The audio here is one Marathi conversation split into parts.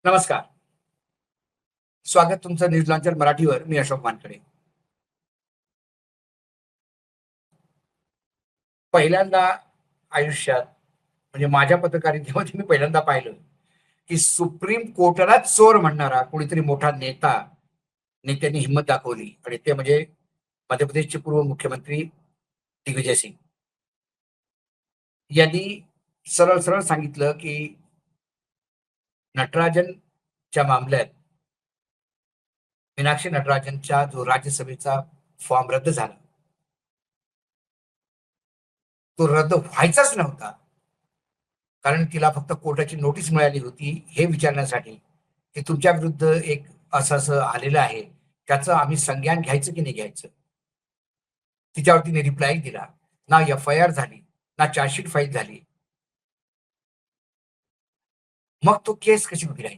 नमस्कार. स्वागत तुमचं न्यूज लॉन्चर मराठीवर. मी अशोक वानकडे. पहिल्यांदा आयुष्यात म्हणजे माझ्या पत्रकारितेमध्ये मी पहिल्यांदा पाहिलं, की सुप्रीम कोर्टालाच चोर म्हणणारा कोणीतरी मोठा नेत्यांनी हिंमत दाखवली आणि ते म्हणजे मध्य प्रदेशचे पूर्व मुख्यमंत्री दिग्विजय सिंग यांनी सरळ-सरळ सांगितलं, की नटराजनच्या मामल्यात मीनाक्षी नटराजनच्या जो राज्यसभेचा फॉर्म रद्द झाला, तो रद्द व्हायचाच नव्हता. कारण तिला फक्त कोर्टाची नोटीस मिळाली होती हे विचारण्यासाठी, की तुमच्या विरुद्ध एक असं-असं आलेलं आहे. त्याचं आम्ही संज्ञान घ्यायचं की नाही घ्यायचं? तिच्यावर तिने रिप्लाय दिला. ना एफ-आय-आर झाली, ना चार्जशीट फाईल झाली. मग तो केस कशी उभी राहील?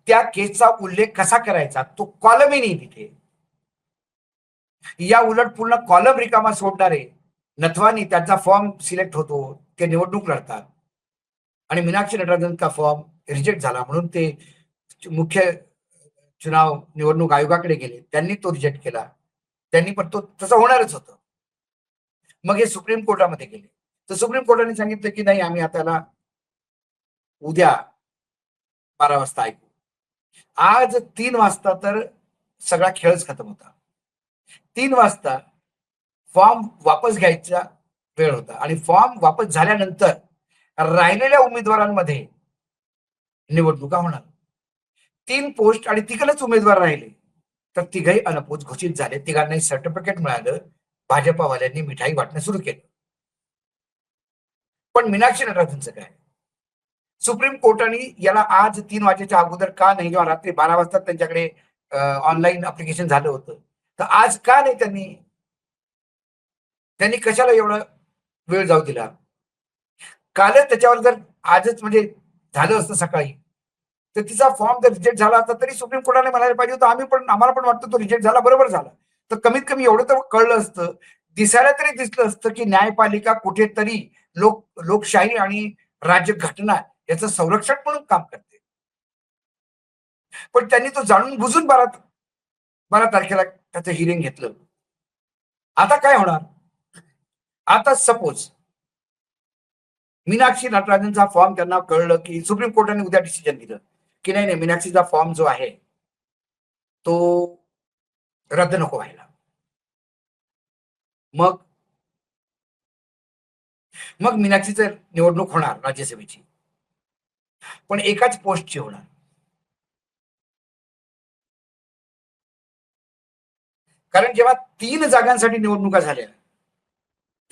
त्या केसचा उल्लेख कसा करायचा? तो कॉलमही नाही तिथे. या उलट पूर्ण कॉलम रिकामा सोडणारे नथवानी त्यांचा फॉर्म सिलेक्ट होतो. ते निवडणूक लढतात आणि मीनाक्षी नटराजनचा फॉर्म रिजेक्ट झाला म्हणून ते मुख्य चुनाव निवडणूक आयोगाकडे गेले. त्यांनी तो रिजेक्ट केला. त्यांनी पण तो तसं होणारच होतं. मग हे सुप्रीम कोर्टामध्ये गेले. तर सुप्रीम कोर्टाने सांगितलं, की नाही आम्ही आता त्याला उद्या 12 वाजता ऐकू. आज 3 वाजता तर सगळा खेळच खतम होता. 3 वाजता फॉर्म वापस घ्यायचा वेळ होता आणि फॉर्म वापस झाल्यानंतर राहिलेल्या उमेदवारांमध्ये निवडणुका होणार. 3 पोस्ट आणि तिघांनाच उमेदवार राहिले. तर तिघही अनअपोज घोषित झाले. तिघांनाही सर्टिफिकेट मिळालं. भाजपावाल्यांनी मिठाई वाटणं सुरू केलं. पण मीनाक्षी नटराजनचं काय? सुप्रीम कोर्टाने याला आज 3 वाजेच्या अगोदर का नाही किंवा रात्री 12 वाजता त्यांच्याकडे ऑनलाईन ॲप्लिकेशन झालं होतं. तर आज का नाही त्यांनी त्यांनी कशाला एवढा वेळ जाऊ दिला? कालच त्याच्यावर जर आजच म्हणजे झालं असतं सकाळी, तर तिचा फॉर्म जर रिजेक्ट झाला असता तरी सुप्रीम कोर्टाने म्हणायला पाहिजे होतं आम्हाला पण वाटतं तो रिजेक्ट झाला, बरोबर झाला. तर कमीत कमी एवढं तर कळलं असतं, दिसायला तरी दिसलं असतं, की न्यायपालिका कुठेतरी लोकशाही आणि राज्यघटना याचं संरक्षण म्हणून काम करते. पण त्यांनी तो जाणून बुजून 12 तारखेला त्याचं हिअरिंग घेतलं. आता काय होणार? आता सपोज मीनाक्षी नटराजनचा फॉर्म त्यांना कळलं, की सुप्रीम कोर्टाने उद्या डिसिजन दिलं, की नाही मीनाक्षीचा फॉर्म जो आहे, तो रद्द नको व्हायला. मग मग मीनाक्षीचं निवडणूक होणार राज्यसभेची. पण एकाच पोस्टची होणार. कारण जेव्हा 3 जागांसाठी निवडणुका झाल्या,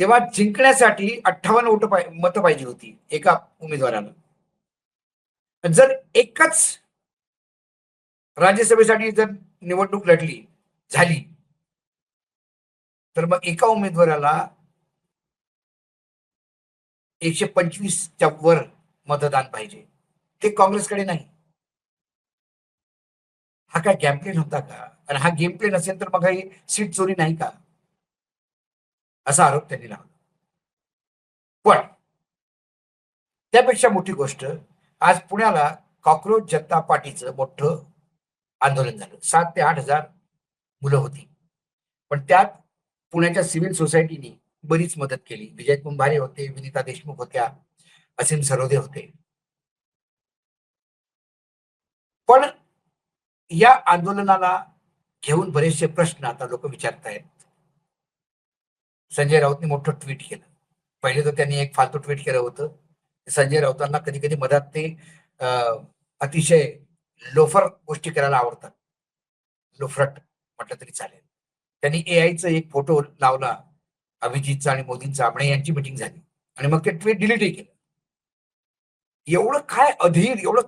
तेव्हा जिंकण्यासाठी 58 मतं पाहिजे होती एका उमेदवाराला. जर एकच राज्यसभेसाठी जर निवडणूक झाली, तर मग एका उमेदवाराला 125च्या वर मतदान पाहिजे. ते काँग्रेसकडे नाही. हा काय गेम प्ले नव्हता का? आणि हा गेम प्ले नसेल तर मग ही सीट चोरी नाही का? असा आरोप त्यांनी लावला. पण त्यापेक्षा मोठी गोष्ट आज पुण्याला कॉकरोच जनता पार्टीचं मोठं आंदोलन झालं. 7,000 ते 8,000 मुलं होती. पण त्यात पुण्याच्या सिव्हिल सोसायटीनी बरीच मदत केली. विजय कुंभारे होते, विनिता देशमुख होत्या, असीम सरोदे होते. पण या आंदोलनाला घेऊन बरेचसे प्रश्न आता लोकं विचारतायत. संजय राऊतनी मोठं ट्वीट केलं. पहिले तर त्यांनी एक फालतू ट्वीट केलं होतं. संजय राऊतांना कधी-कधी मधात ते अ, अतिशय लोफर गोष्टी करायला आवडतात. लोफरट म्हटलं तरी चालेल. त्यांनी एआयचा एक फोटो लावला. अभिजितचा आणि मोदींचा म्हणे यांची मीटिंग झाली आणि मग ते ट्वीट डिलीटही केलं. एवढं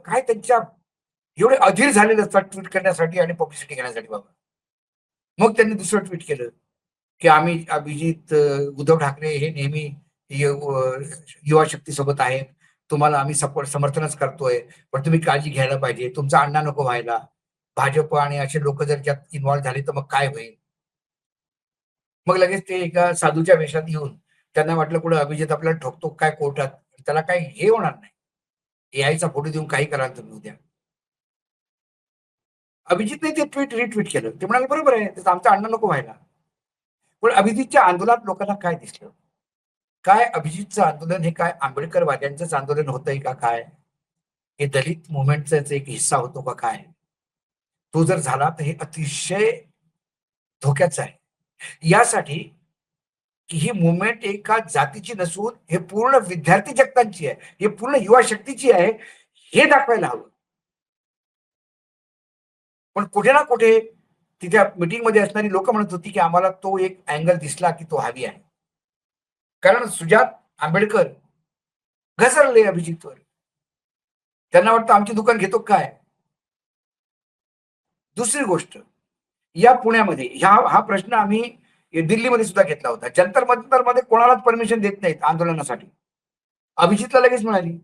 काय त्यांच्या एवढे अधीर झालेले असतात ट्वीट करण्यासाठी आणि पब्लिसिटी घेण्यासाठी बाबा. मग त्यांनी दुसरं ट्वीट केलं, की आम्ही उद्धव ठाकरे हे नेहमी युवा शक्तीसोबत आहेत. तुम्हाला आम्ही समर्थनच करतोय. पण तुम्ही काळजी घ्यायला पाहिजे. तुमचा अण्णा नको व्हायला. भाजप आणि असे लोक जर त्यात इन्व्हॉल्व झाले तर मग काय होईल? मग लगेच ते एका साधूच्या वेशात येऊन त्यांना वाटलं कुठं अभिजित आपल्याला ठोकतो काय कोर्टात. त्याला काही हे होणार नाही. एआयचा फोटो देऊन काही करा तुम्ही उद्या. अभिजितने ते ट्विट रिट्विट केलं. ते म्हणाले, "बरोबर आहे. त्याचं आमचं अन्न नको व्हायला." पण अभिजितच्या आंदोलनात लोकांना काय दिसलं? काय अभिजितचं आंदोलन हे काय आंबेडकरवाद्यांचंच आंदोलन होतंय का काय? हे दलित मुव्हमेंटचाच एक हिस्सा होतो का काय? तो जर झाला तर हे अतिशय धोक्याचं आहे. यासाठी की ही मुव्हमेंट एका जातीची नसून हे पूर्ण विद्यार्थी जगतांची आहे. हे पूर्ण युवा शक्तीची आहे, हे दाखवायला हवं. पण कुठे ना कुठे तिथे मीटिंगमध्ये असणारी लोकं म्हणत होती, की आम्हाला तो एक अँगल दिसला, की तो हवी आहे. कारण सुजात आंबेडकर घसरले अभिजितवर. त्यांना वाटतं आमची दुकान घेतो काय? दुसरी गोष्ट, या पुण्यामध्ये हा प्रश्न आम्ही दिल्लीमध्ये सुद्धा घेतला होता. जंतर मंतरमध्ये कोणालाच परमिशन देत नाहीत आंदोलनासाठी. अभिजितला लगेच मिळाली.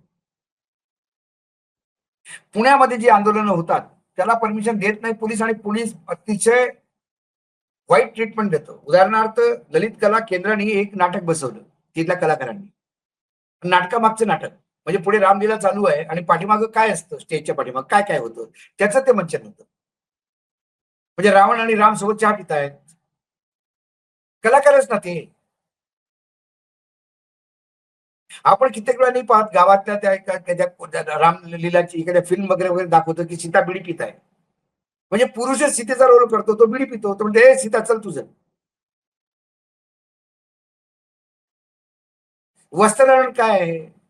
पुण्यामध्ये जी आंदोलनं होतात, त्याला परमिशन देत नाही पोलीस आणि पोलीस अतिशय वाईट ट्रीटमेंट देतो. उदाहरणार्थ ललित कला केंद्राने एक नाटक बसवलं तिथल्या कलाकारांनी. नाटकामागचं नाटक. म्हणजे पुढे रामलीला चालू आहे आणि पाठीमागं काय असतं स्टेजच्या पाठीमागं काय-काय होतं? त्याचं ते मंचन होतं. म्हणजे रावण आणि राम सोबत चहा पितायत. कलाकारच ना ते. आपण कित्येक वेळा नाही पाहत गावातल्या त्या एका त्याच्या रामलीलाची एखाद्या फिल्म वगैरे दाखवतो, की सीता बिडी पित आहे. म्हणजे पुरुषच सीतेचा रोल करतो, तो बिडी पितो. तो म्हणतो, "ए सीता चल तुझं." वस्त्रहरण काय आहे?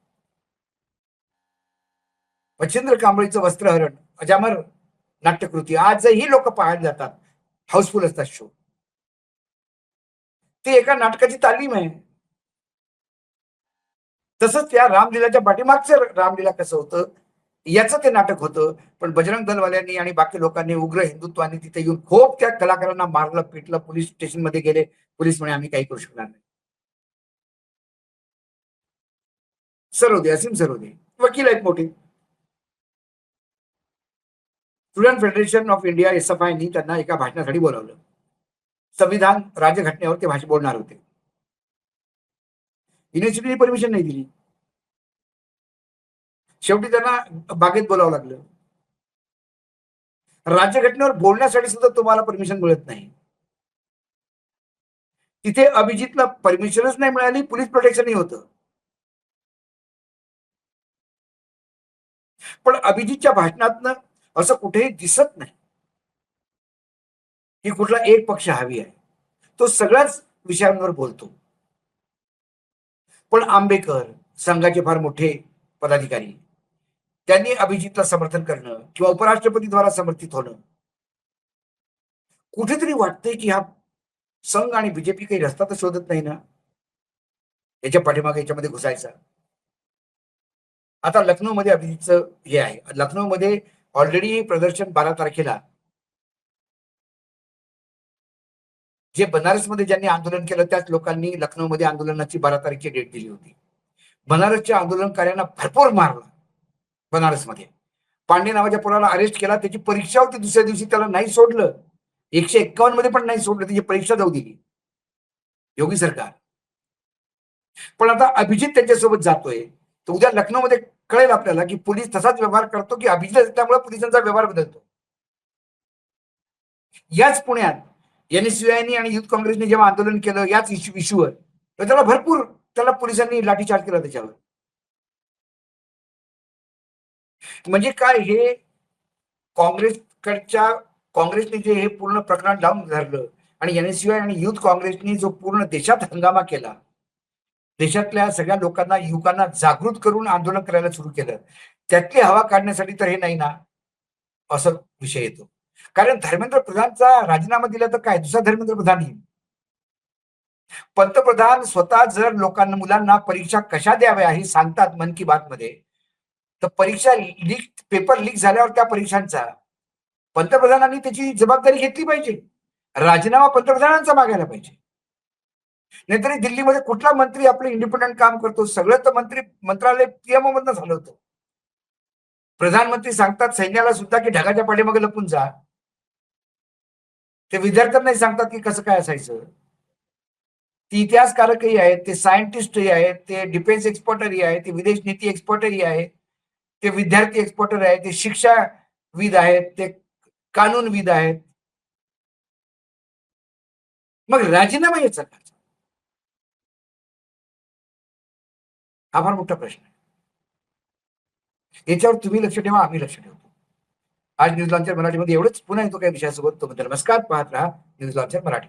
मच्छिंद्र कांबळीचं वस्त्रहरण, अजामर नाट्यकृती आजही लोकं पाहायला जातात. हाऊसफुल असतात शो. ती एका नाटकाची तालीम आहे. तसंच त्या रामलीलाच्या पाठीमागचं रामलीला कसं होतं, याचं ते नाटक होतं. पण बजरंग दलवाल्यांनी आणि बाकी लोकांनी उग्र हिंदुत्वानी तिथे येऊन खूप त्या कलाकारांना मारलं, पिटलं, पोलीस स्टेशनमध्ये गेले. पोलीस म्हणे आम्ही काही करू शकणार नाही. सरोदे, असीम सरोदे वकील आहेत मोठे. स्टुडंट फेडरेशन ऑफ इंडिया एस-एफ-आयनी त्यांना एका भाषणासाठी बोलावलं. संविधान राज्यघटनेवर ते भाषण बोलणार होते. युनिव्हर्सिटीने परमिशन नाही दिली. शेवटी त्यांना बागेत बोलावं लागलं. राज्यघटनेवर बोलण्यासाठी सुद्धा तुम्हाला परमिशन मिळत नाही. तिथे अभिजितला परमिशनच नाही मिळाली, पोलीस प्रोटेक्शनही होतं. पण अभिजितच्या भाषणातनं असं कुठेही दिसत नाही, की कुठला एक पक्ष हवी आहे. तो सगळ्याच विषयांवर बोलतो. पण आंबेकर, संघाचे फार मोठे पदाधिकारी, त्यांनी अभिजितला समर्थन करणं किंवा उपराष्ट्रपतीद्वारा समर्थित होणं, कुठेतरी वाटतंय, की हा संघ आणि बीजेपी काही रस्ता तर शोधत नाही ना, याच्या पाठीमागे याच्यामध्ये घुसायचा. आता लखनौमध्ये अभिजितचं हे आहे. लखनौमध्ये ऑलरेडी प्रदर्शन 12 तारखेला जे बनारसमध्ये ज्यांनी आंदोलन केलं त्याच लोकांनी लखनौमध्ये आंदोलनाची 12 तारखेची डेट दिली होती. बनारसच्या आंदोलनकार्यांना भरपूर मारलं बनारसमध्ये. पांडे नावाच्या पोराला अरेस्ट केला. त्याची परीक्षा होती दुसऱ्या दिवशी त्याला नाही सोडलं. 151 मध्ये पण नाही सोडलं. त्याची परीक्षा जाऊ दिली. योगी सरकार. पण आता अभिजित त्यांच्यासोबत जातोय. तर उद्या लखनौमध्ये कळेल आपल्याला, की पोलीस तसाच व्यवहार करतो, की अभिजित असल्यामुळे पोलिसांचा व्यवहार बदलतो. याच पुण्यात एन-एस-यू-आयनी आणि युथ काँग्रेसने जेव्हा आंदोलन केलं याच इश्यूवर, तर त्याला पोलिसांनी लाठीचार्ज केला त्याच्यावर. म्हणजे काय हे काँग्रेसकडच्या काँग्रेसने जे हे पूर्ण प्रकरण लावून धरलं आणि एन-एस-यू-आय आणि युथ काँग्रेसनी जो पूर्ण देशात हंगामा केला, देशातल्या सगळ्या लोकांना, युवकांना जागृत करून आंदोलन करायला सुरू केलं. त्यातली हवा काढण्यासाठी तर हे नाही ना, असा विषय येतो. कारण धर्मेंद्र प्रधानचा राजीनामा दिला तर काय दुसरा धर्मेंद्र प्रधान येईल. पंतप्रधान स्वतः जर लोकांना, मुलांना परीक्षा कशा द्याव्या हे सांगतात मन की बात मध्ये, तर परीक्षा पेपर लीक झाल्यावर त्या परीक्षांचा पंतप्रधानांनी त्याची जबाबदारी घेतली पाहिजे. राजीनामा पंतप्रधानांचा मागायला पाहिजे. नाहीतरी दिल्लीमध्ये कुठला मंत्री आपलं इंडिपेंडंट काम करतो? सगळं तर मंत्रालय पीएमओ मधनं झालं होतं. प्रधानमंत्री सांगतात सैन्याला सुद्धा की ढगाच्या पाठीमागे लपून जा. ते विद्यार्थ्यांनाही सांगतात की कसं काय असायचं. ती इतिहासकारकही आहेत, ते सायंटिस्टही आहेत, ते डिफेन्स एक्सपर्टही आहेत, ते विदेश नीती एक्सपर्टही आहेत. ते विद्यार्थी एक्सपोर्टर आहेत, ते शिक्षाविद आहेत, ते कानूनविद आहेत. मग राजीनामा आहे सरकारचा. हा फार मोठा प्रश्न आहे. याच्यावर तुम्ही लक्ष ठेवा, आम्ही लक्ष ठेवतो. आज न्यूज लॉन्चर मराठीमध्ये एवढंच. पुन्हा येतो काही विषयासोबत. तोपर्यंत नमस्कार. पाहत राहा न्यूज लॉन्चर मराठी.